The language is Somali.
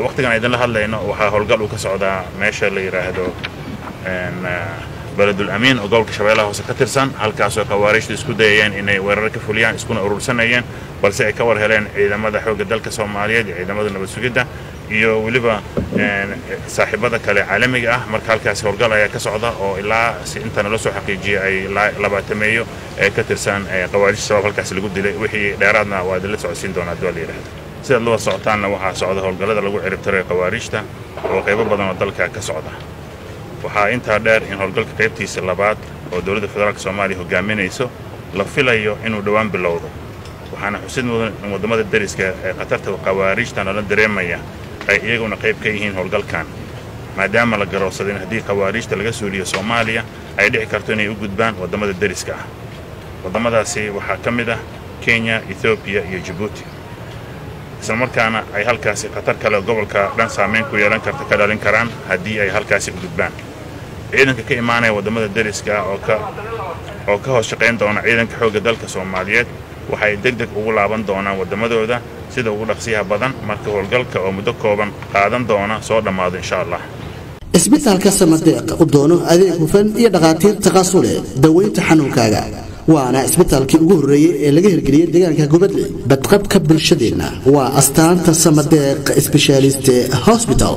waqtigan aydan la hadlayno waxa howlgal uu ka socdaa meesha la yiraahdo بلد الأمين وقولك شبيلة وسكترسان هالكاسو قواريش اسكو دايين إني ويرارك فوليان اسكون أورسانيين balse ay ka war heleen ciidamada xoogga dalka Soomaaliyeed ciidamada nabad sugidda iyo waliba saaxiibada kale caalamiga ah marka halkaas howlgal ayaa ka socda oo ilaa si inta la soo xaqiijiyay ay 20 meeyo ee ka tirsan qawaarish sabab halkaas lagu dilay wixii dheeraadna waa la socodsiin doonaa dawlad yiraahdo sida loo socotaana waxa socda howlgalada lagu ciribtiray qawaarishta oo qaybo badan oo dalka ka socda waxaa inta dheer in howlgalka qaybtiisa labaad oo dawladda federaalka Soomaaliya hogaaminayso la filayo inuu dhawaan bilowdo waxaana xusid mudan in wadamada dariska ee qatarta qawaariishta la dareemaya ay iyaguna qayb ka yihiin howlgalkan maadaama la garowsaday in haddii qawaariishta laga suuliyo Soomaaliya ay dhici karto inay u gudbaan wadamada dariska ah wadamadaasi waxaa ka mid ah Kenya, Ethiopia iyo Djibouti isla markaana ay halkaasi qatar kale gobolka dhan saameyn ku yeelan karta ka dhalin karaan haddii ay halkaasi u gudbaan ciidanka ka imaanaya wadamada dariska oo ka hoos shaqeyn doona ciidanka xoogga dalka Soomaaliyeed waxay degdeg ugu laaban doonaan wadamadooda sida ugu dhaqsiyaha badan marka howlgalka oo muddo kooban qaadan doona soo dhamaado insha Allah isbitaalka Samadeeq u doono adeeg hufan iyo dhaqaatiir takhasus leh daweynta xanuunkaaga waana isbitaalkii ugu horeeyay ee laga hirgeliyay deegaanka Gubadle badqabka bulshadeena waa astaanta Samadeeq Specialist Hospital